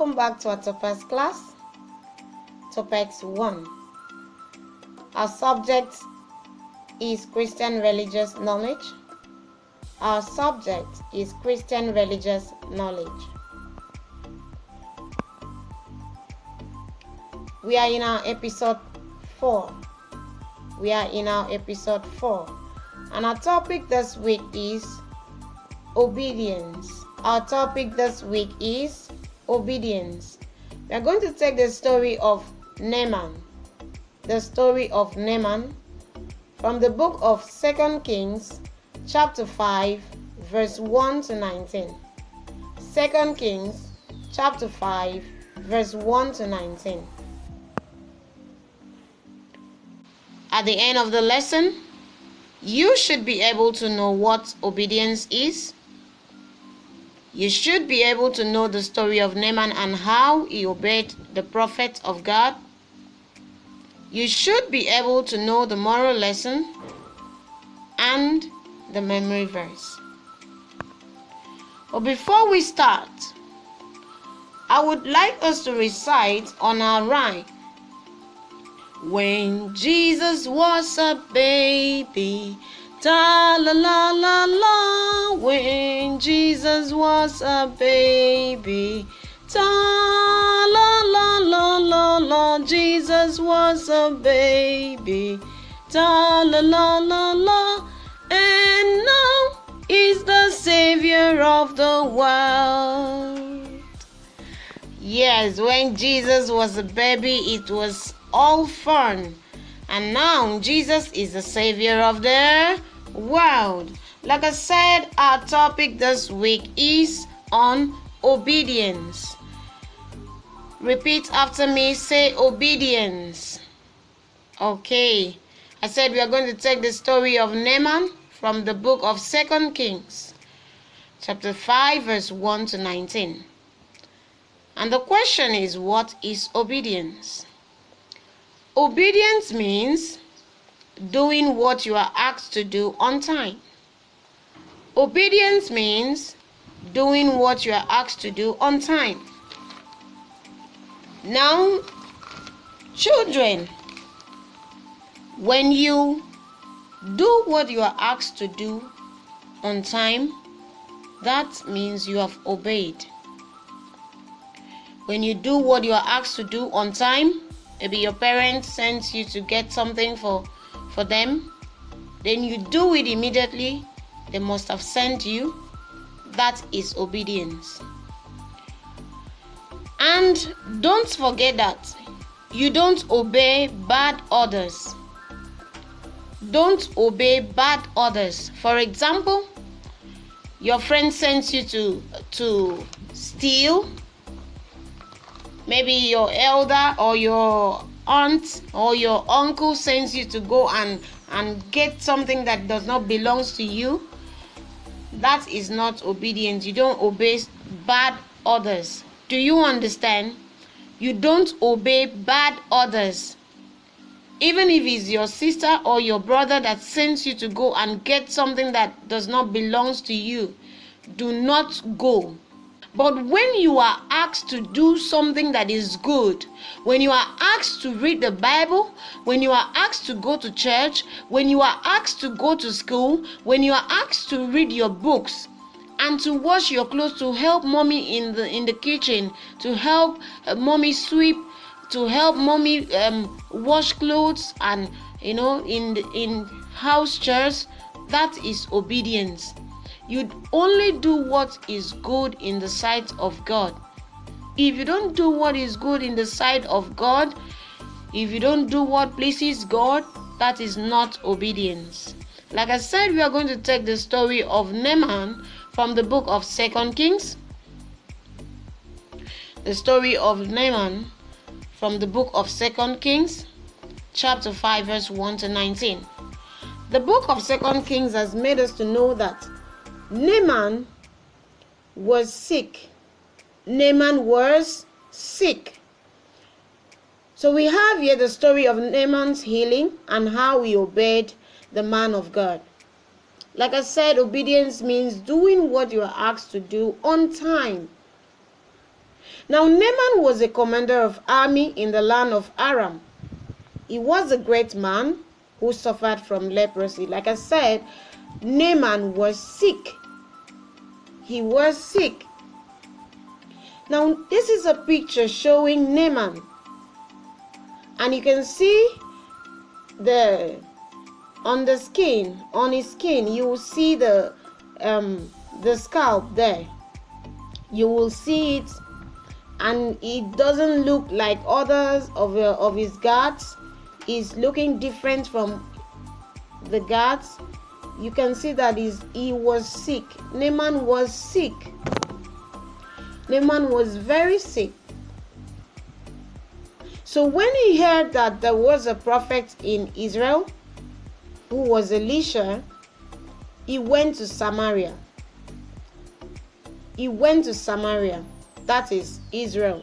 Welcome back to our TOPAZ class, TOPAZ1. Our subject is Christian religious knowledge. Our subject is Christian religious knowledge. We are in our episode 4. And our topic this week is obedience. Obedience. We are going to take the story of Naaman. From the book of 2 Kings, chapter 5, verse 1 to 19. 2 Kings, chapter 5, verse 1 to 19. At the end of the lesson, you should be able to know what obedience is. You should be able to know the story of Naaman and how he obeyed the prophet of God. You should be able to know the moral lesson and the memory verse. But before we start, I would like us to recite on our rhyme. When Jesus was a baby, ta la la la la. When Jesus was a baby, ta la la la la la. Jesus was a baby, ta la la la la. And now is the Savior of the world. Yes, when Jesus was a baby, it was all fun. And now Jesus is the Savior of the world. Like I said, our topic this week is on obedience. Repeat after me, say obedience. Okay. I said we are going to take the story of Naaman from the book of 2 Kings, chapter 5, verse 1 to 19. And the question is, what is obedience? Obedience means doing what you are asked to do on time. Obedience means doing what you are asked to do on time. Now, children, when you do what you are asked to do on time, that means you have obeyed. When you do what you are asked to do on time, maybe your parents sent you to get something for them, then you do it immediately. They must have sent you. That is obedience. And don't forget that you don't obey bad orders. Don't obey bad orders. For example, your friend sends you to steal. Maybe your elder or your aunt or your uncle sends you to go and get something that does not belong to you. That is not obedience. You don't obey bad orders. Do you understand? You don't obey bad orders. Even if it's your sister or your brother that sends you to go and get something that does not belong to you, do not go. But when you are asked to do something that is good, when you are asked to read the Bible, when you are asked to go to church, when you are asked to go to school, when you are asked to read your books and to wash your clothes, to help mommy in the kitchen, to help mommy sweep, to help mommy wash clothes, and in house chores, that is obedience. You only do what is good in the sight of God. If you don't do what is good in the sight of God, if you don't do what pleases God, that is not obedience. Like I said, we are going to take the story of Naaman from the book of 2 Kings. The story of Naaman from the book of 2 Kings, chapter 5, verse 1 to 19. The book of 2 Kings has made us to know that Naaman was sick. So we have here the story of Naaman's healing and how he obeyed the man of God. Like I said, obedience means doing what you are asked to do on time. Now Naaman was a commander of army in the land of Aram. He was a great man who suffered from leprosy. Like I said, Naaman was sick. He was sick. Now this is a picture showing Naaman. And you can see on his skin, you will see the scalp there. You will see it, and it doesn't look like others of his guards. He's looking different from the guards. You can see that he was sick. Naaman was sick. Naaman was very sick. So when he heard that there was a prophet in Israel who was Elisha, he went to Samaria. He went to Samaria, that is Israel,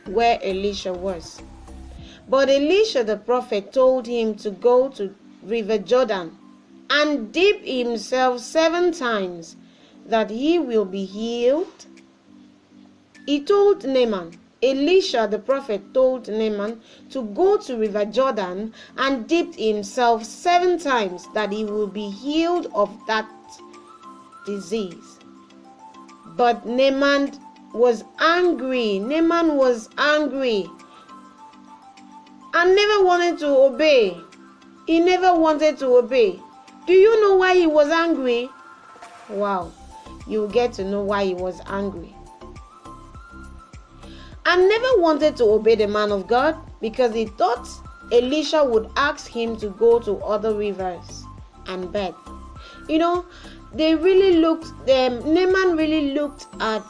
where Elisha was. But Elisha the prophet told him to go to River Jordan and dip himself 7 times, that he will be healed. He told Naaman, Elisha the prophet told Naaman to go to River Jordan and dip himself 7 times, that he will be healed of that disease. But Naaman was angry. Naaman was angry and never wanted to obey. He never wanted to obey. Do you know why he was angry? Wow, you'll get to know why he was angry. And never wanted to obey the man of God because he thought Elisha would ask him to go to other rivers and bathe. You know, Naaman really looked at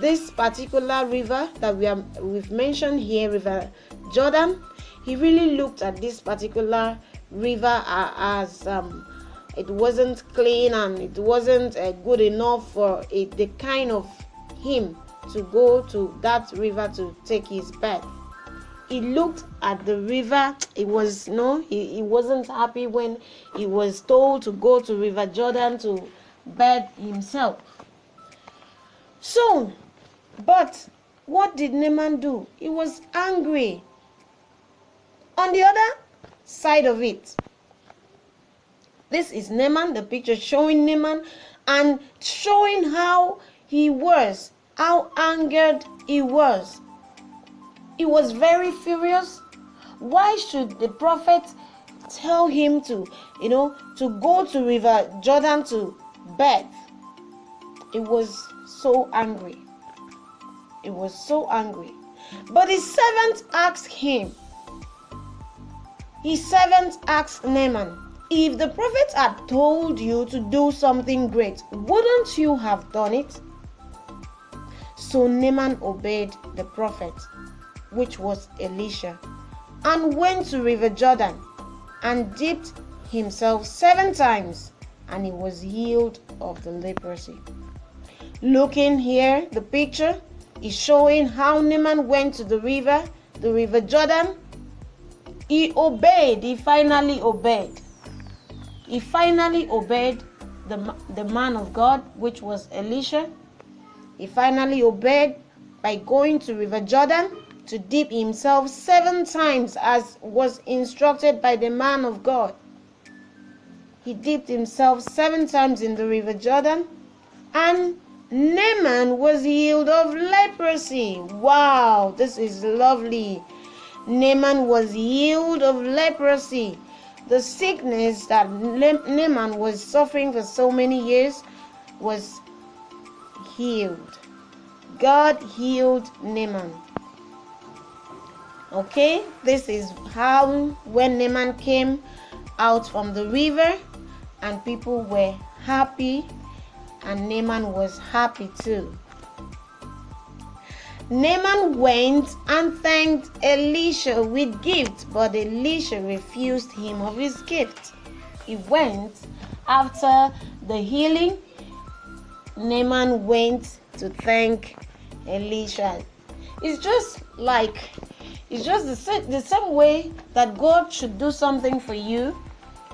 this particular river that we've mentioned here, River Jordan. He really looked at this particular river as it wasn't clean and it wasn't good enough for the kind of him to go to that river to take his bath. He looked at the river. He wasn't happy when he was told to go to River Jordan to bathe himself. So, but what did Naaman do? He was angry. On the other side of it, this is Naaman, the picture showing Naaman and showing how he was, how angered he was. He was very furious. Why should the prophet tell him to go to River Jordan to bathe? He was so angry. He was so angry. But his servant asked him. His servant asked Naaman, if the prophet had told you to do something great, wouldn't you have done it? So Naaman obeyed the prophet, which was Elisha, and went to River Jordan and dipped himself 7 times, and he was healed of the leprosy. Looking here, the picture is showing how Naaman went to the River Jordan. He obeyed. He finally obeyed. He finally obeyed the man of God, which was Elisha. He finally obeyed by going to River Jordan to dip himself 7 times as was instructed by the man of God. He dipped himself 7 times in the River Jordan, and Naaman was healed of leprosy. Wow, this is lovely. Naaman was healed of leprosy. The sickness that Naaman was suffering for so many years was healed. God healed Naaman. Okay, this is how when Naaman came out from the river, and people were happy, and Naaman was happy too. Naaman went and thanked Elisha with gifts, but Elisha refused him of his gift. He went after the healing. Naaman went to thank Elisha. It's just the same way that God should do something for you.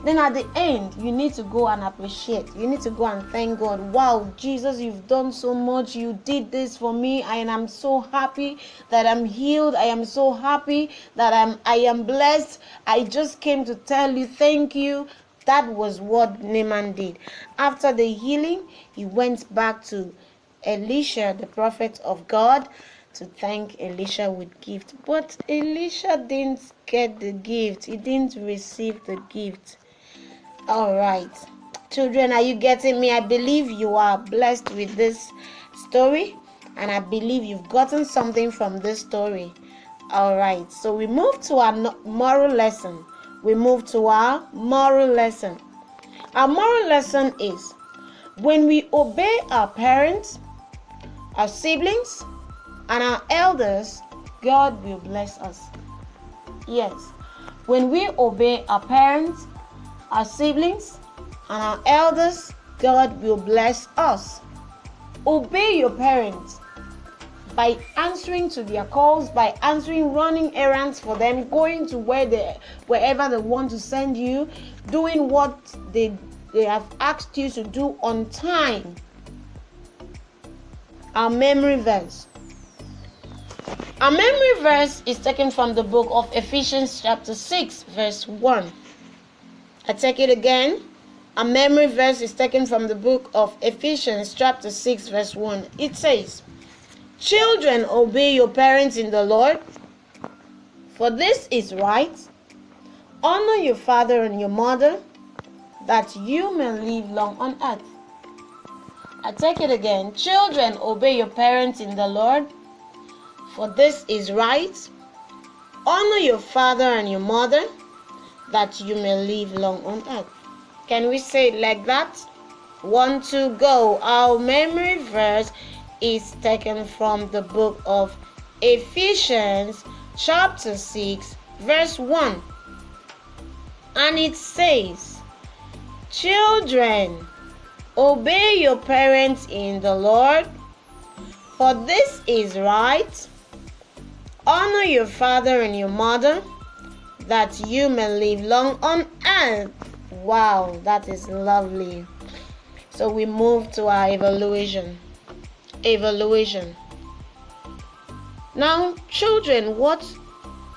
Then at the end, you need to go and appreciate. You need to go and thank God. Wow, Jesus, you've done so much. You did this for me, and I'm so happy that I'm healed. I am so happy that I am blessed. I just came to tell you thank you. That was what Naaman did. After the healing, he went back to Elisha, the prophet of God, to thank Elisha with gift. But Elisha didn't get the gift. He didn't receive the gift. All right, children, are you getting me? I believe you are blessed with this story, and I believe you've gotten something from this story. All right, so we move to our moral lesson. Our moral lesson is, when we obey our parents, our siblings, and our elders, God will bless us. Yes, when we obey our parents, our siblings, and our elders, God will bless us. Obey your parents by answering to their calls, by running errands for them, going to wherever they want to send you, doing what they have asked you to do on time. Our memory verse. Our memory verse is taken from the book of Ephesians chapter 6, verse 1. I take it again. A memory verse is taken from the book of Ephesians chapter 6 verse 1. It says, "Children, obey your parents in the Lord, for this is right. Honor your father and your mother, that you may live long on earth." I take it again. Children, obey your parents in the Lord, for this is right. Honor your father and your mother, that you may live long on earth. Can we say it like that? 1, 2, go. Our memory verse is taken from the book of Ephesians chapter 6 verse 1. And it says, "Children, obey your parents in the Lord, for this is right. Honor your father and your mother, that you may live long on earth." Wow, that is lovely. So we move to our evaluation. Now, children, what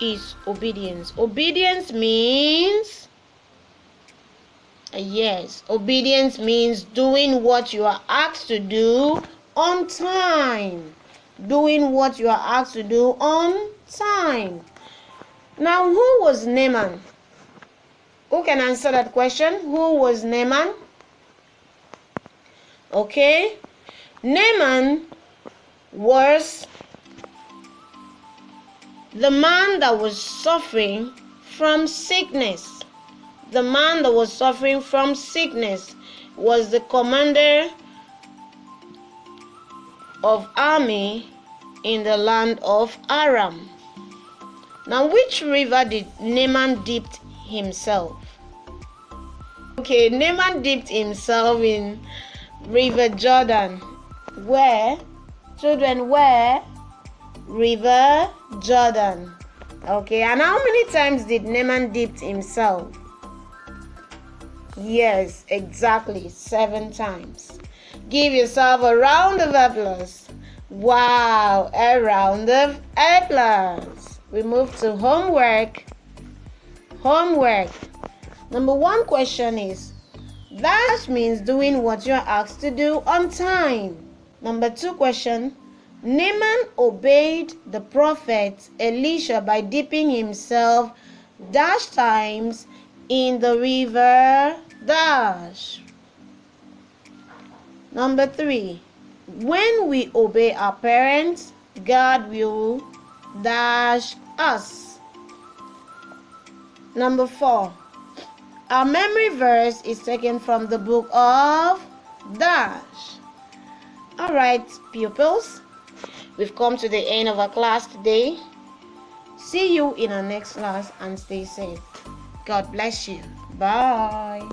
is obedience? Obedience means, obedience means doing what you are asked to do on time. Doing what you are asked to do on time. Now, who was Naaman? Who can answer that question? Who was Naaman? Okay. Naaman was the man that was suffering from sickness. The man that was suffering from sickness was the commander of army in the land of Aram. Now, which river did Naaman dip himself? Okay, Naaman dipped himself in River Jordan. Where? Children, where? River Jordan. Okay, and how many times did Naaman dip himself? Yes, exactly, 7 times. Give yourself a round of applause. Wow, a round of applause. We move to homework. Number 1 question is, that means doing what you're asked to do on time. Number 2 question, Naaman obeyed the prophet Elisha by dipping himself dash times in the river dash. Number 3, when we obey our parents, God will dash us. Number 4, our memory verse is taken from the book of Dash. All right, pupils, we've come to the end of our class today. See you in our next class and stay safe. God bless you. Bye.